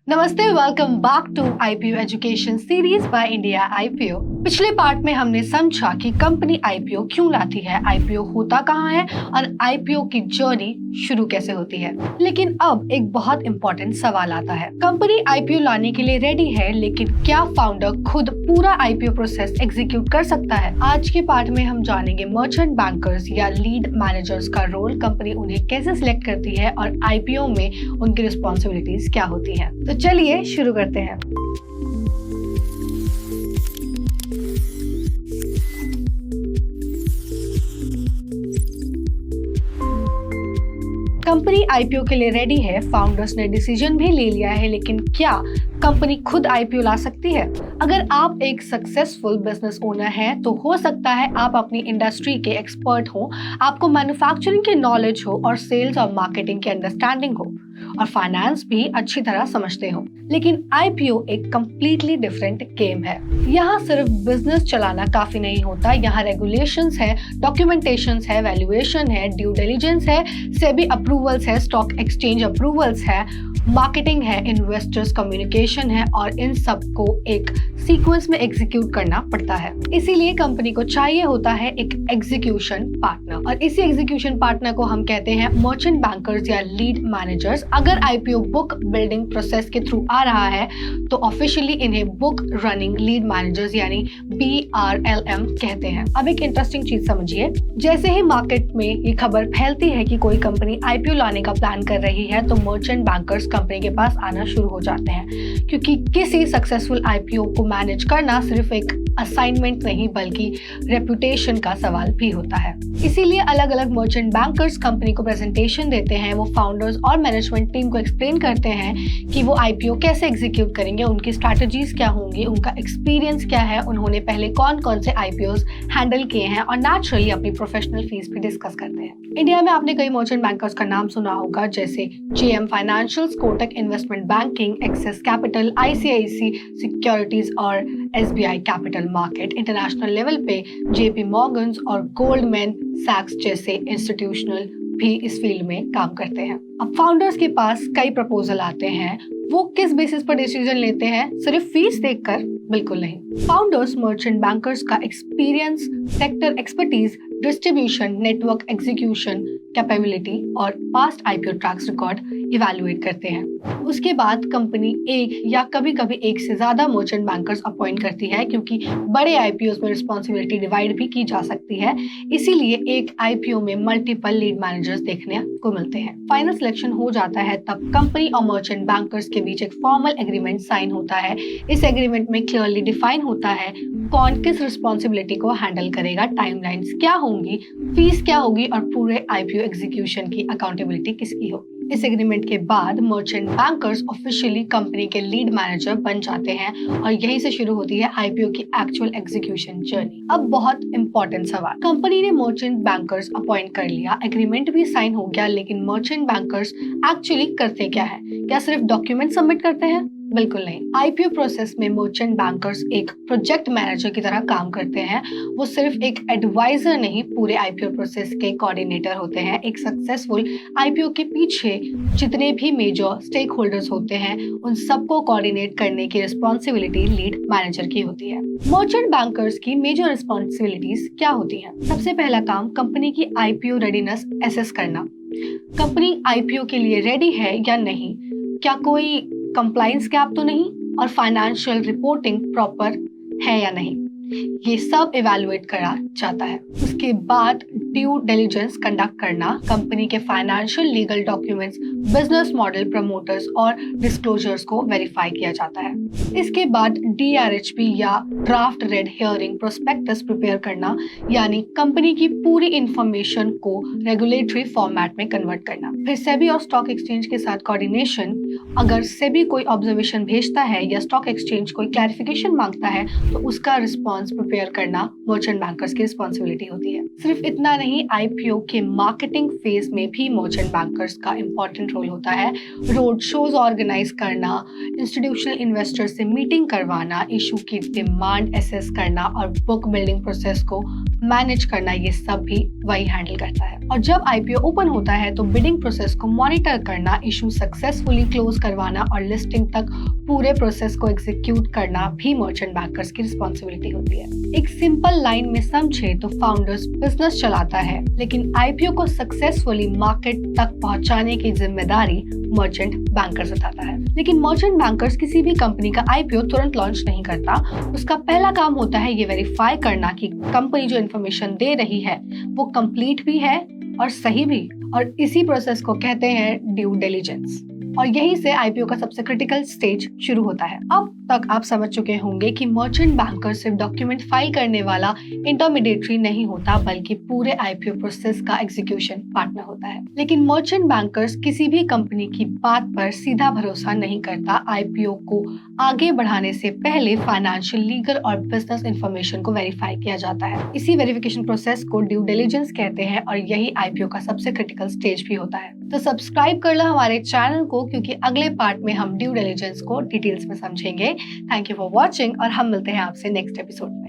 नमस्ते, welcome back to IPO education series by India IPO. पिछले part में हमने समझा कि कंपनी आईपीओ क्यों लाती है, आईपीओ होता कहाँ है और आईपीओ की जर्नी शुरू कैसे होती है। लेकिन अब एक बहुत इंपॉर्टेंट सवाल आता है, कंपनी आईपीओ लाने के लिए रेडी है, लेकिन क्या फाउंडर खुद पूरा आईपीओ प्रोसेस एग्जीक्यूट कर सकता है? आज के पार्ट में हम जानेंगे मर्चेंट बैंकर्स या लीड मैनेजर्स का रोल, कंपनी उन्हें कैसे सिलेक्ट करती है और आईपीओ में उनकी रिस्पॉन्सिबिलिटीज क्या होती है। तो चलिए शुरू करते हैं। कंपनी आईपीओ के लिए रेडी है, फाउंडर्स ने डिसीजन भी ले लिया है, लेकिन क्या कंपनी खुद आईपीओ ला सकती है? अगर आप एक सक्सेसफुल बिजनेस ओनर हैं, तो हो सकता है आप अपनी इंडस्ट्री के एक्सपर्ट हो, आपको मैन्युफैक्चरिंग की नॉलेज हो और सेल्स और मार्केटिंग की अंडरस्टैंडिंग हो और फाइनेंस भी अच्छी तरह समझते हो। लेकिन आईपीओ एक कंप्लीटली डिफरेंट गेम है। यहाँ सिर्फ बिजनेस चलाना काफी नहीं होता, यहाँ रेगुलेशंस है, डॉक्यूमेंटेशंस है, वैल्यूएशन है, ड्यू डिलिजेंस है, सेबी अप्रूवल्स है, स्टॉक एक्सचेंज अप्रूवल्स है, मार्केटिंग है, इन्वेस्टर्स कम्युनिकेशन है और इन सब को एक सीक्वेंस में एग्जीक्यूट करना पड़ता है। इसीलिए कंपनी को चाहिए होता है एक एग्जीक्यूशन पार्टनर और इसी एग्जीक्यूशन पार्टनर को हम कहते हैं मर्चेंट बैंकर्स या लीड मैनेजर्स। अगर आईपीओ बुक बिल्डिंग प्रोसेस के थ्रू आ रहा है तो ऑफिशियली इन्हें बुक रनिंग लीड मैनेजर्स यानी BRLM कहते हैं। अब एक इंटरेस्टिंग चीज समझिए, जैसे ही मार्केट में ये खबर फैलती है कि कोई कंपनी आईपीओ लाने का प्लान कर रही है तो मर्चेंट बैंकर्स कंपनी के पास आना शुरू हो जाते हैं, क्योंकि किसी सक्सेसफुल आईपीओ को मैनेज करना सिर्फ एक असाइनमेंट नहीं बल्कि रेपुटेशन का सवाल भी होता है। इसीलिए अलग अलग मर्चेंट बैंकर्स कंपनी को प्रेजेंटेशन देते हैं, वो फाउंडर्स और मैनेजमेंट टीम को एक्सप्लेन करते हैं कि वो आईपीओ कैसे एग्जीक्यूट करेंगे, उनकी स्ट्रैटेजीज क्या होंगी, उनका एक्सपीरियंस क्या है, उन्होंने पहले कौन कौन से आईपीओ हैंडल किए हैं और नेचुरली अपनी प्रोफेशनल फीस भी डिस्कस करते हैं। इंडिया में आपने कई मर्चेंट बैंकर्स का नाम सुना होगा, जैसे JM financials, Kotak investment banking, axis capital, ICICI securities और SBI capital market. International level पे JP मॉर्गन्स और गोल्डमैन सैक्स जैसे इंस्टीट्यूशनल भी इस फील्ड में काम करते हैं। अब फाउंडर्स के पास कई प्रपोजल आते हैं, वो किस बेसिस पर डिसीजन लेते हैं? सिर्फ फीस देखकर? बिल्कुल नहीं। फाउंडर्स मर्चेंट बैंकर्स का experience, sector expertise, distribution, network execution capability और past IPO tracks record evaluate करते हैं। उसके बाद कंपनी एक या कभी कभी एक से ज्यादा मर्चेंट बैंकर्स अपॉइंट करती है, क्योंकि बड़े आईपीओ में रिस्पॉन्सिबिलिटी डिवाइड भी की जा सकती है। इसीलिए एक आईपीओ में मल्टीपल लीड मैनेजर्स देखने को मिलते हैं। फाइनल सिलेक्शन हो जाता है तब कंपनी और मर्चेंट बैंकर्स के बीच एक फॉर्मल एग्रीमेंट साइन होता है। इस एग्रीमेंट में क्लियरली डिफाइन होता है कौन किस रिस्पॉन्सिबिलिटी को हैंडल करेगा, टाइमलाइंस क्या होंगी, फीस क्या होगी और पूरे आईपीओ एग्जीक्यूशन की अकाउंटेबिलिटी किसकी होगी। इस एग्रीमेंट के बाद मर्चेंट बैंकर्स ऑफिशियली कंपनी के लीड मैनेजर बन जाते हैं और यहीं से शुरू होती है आईपीओ की एक्चुअल एग्जीक्यूशन जर्नी। अब बहुत इंपॉर्टेंट सवाल, कंपनी ने मर्चेंट बैंकर्स अपॉइंट कर लिया, एग्रीमेंट भी साइन हो गया, लेकिन मर्चेंट बैंकर्स एक्चुअली करते क्या है? क्या सिर्फ डॉक्यूमेंट सबमिट करते हैं? बिल्कुल नहीं। आईपीओ प्रोसेस में मर्चेंट बैंकर्स एक प्रोजेक्ट मैनेजर की तरह काम करते हैं। वो सिर्फ एक एडवाइजर नहीं, पूरे आईपीओ प्रोसेस के कोऑर्डिनेटर होते हैं। एक सक्सेसफुल आईपीओ के पीछे जितने भी मेजर स्टेक होल्डर्स होते हैं उन सबको कोऑर्डिनेट करने की रिस्पॉन्सिबिलिटी लीड मैनेजर की होती है। मर्चेंट बैंकर्स की मेजर रिस्पॉन्सिबिलिटीज क्या होती हैं? सबसे पहला काम कंपनी की आईपीओ रेडीनेस एसेस करना। कंपनी आईपीओ के लिए रेडी है या नहीं, क्या कोई कंप्लायंस गैप तो नहीं और फाइनेंशियल रिपोर्टिंग प्रॉपर है या नहीं, ये सब इवैल्यूएट करा जाता है। उसके बाद ड्यू डिलिजेंस कंडक्ट करना, कंपनी के financial legal documents, business model, promoters और डिस्क्लोजर्स को वेरीफाई किया जाता है। इसके बाद DRHP या draft red herring prospectus prepare करना, यानी कंपनी की पूरी इंफॉर्मेशन को रेगुलेटरी फॉर्मेट में कन्वर्ट करना। फिर सेबी और स्टॉक एक्सचेंज के साथ कोऑर्डिनेशन, अगर सेबी कोई ऑब्जर्वेशन भेजता है या स्टॉक एक्सचेंज कोई क्लैरिफिकेशन मांगता है तो उसका रिस्पॉन्स प्रिपेयर करना मर्चेंट बैंकर्स की रिस्पॉन्सिबिलिटी होती है। सिर्फ इतना नहीं, आईपीओ के मार्केटिंग फेज में भी मर्चेंट बैंकर्स का इंपॉर्टेंट रोल होता है। रोड शोज ऑर्गेनाइज करना, इंस्टीट्यूशनल इन्वेस्टर से मीटिंग करवाना, इशू की डिमांड एसेस करना और बुक बिल्डिंग प्रोसेस को मैनेज करना, ये सब भी वही हैंडल करता है। और जब आईपीओ ओपन होता है तो बिडिंग प्रोसेस को मॉनिटर करना, इशू सक्सेसफुली क्लोज क्लोज करवाना और लिस्टिंग तक पूरे प्रोसेस को एग्जीक्यूट करना भी मर्चेंट बैंकर्स की रिस्पॉन्सिबिलिटी होती है। एक सिंपल लाइन में समझे तो फाउंडर्स बिजनेस चलाता है, लेकिन आईपीओ को सक्सेसफुली मार्केट तक पहुंचाने की जिम्मेदारी मर्चेंट बैंकर्स उठाता है। लेकिन मर्चेंट बैंकर्स किसी भी कंपनी का आईपीओ तुरंत लॉन्च नहीं करता। उसका पहला काम होता है ये वेरीफाई करना कि कंपनी जो इन्फॉर्मेशन दे रही है वो कंप्लीट भी है और सही भी, और इसी प्रोसेस को कहते हैं ड्यू डिलिजेंस। और यहीं से आईपीओ का सबसे क्रिटिकल स्टेज शुरू होता है। अब तक आप समझ चुके होंगे कि मर्चेंट बैंकर सिर्फ डॉक्यूमेंट फाइल करने वाला इंटरमीडिएटरी नहीं होता, बल्कि पूरे आईपीओ प्रोसेस का एग्जीक्यूशन पार्टनर होता है। लेकिन मर्चेंट बैंकर्स किसी भी कंपनी की बात पर सीधा भरोसा नहीं करता। आईपीओ को आगे बढ़ाने से पहले फाइनेंशियल, लीगल और बिजनेस इंफॉर्मेशन को वेरीफाई किया जाता है। इसी वेरिफिकेशन प्रोसेस को ड्यू डिलिजेंस कहते हैं और यही आईपीओ का सबसे क्रिटिकल स्टेज भी होता है। तो सब्सक्राइब कर लो हमारे चैनल को, क्योंकि अगले पार्ट में हम ड्यू डिलिजेंस को डिटेल्स में समझेंगे। थैंक यू फॉर वॉचिंग और हम मिलते हैं आपसे नेक्स्ट एपिसोड में।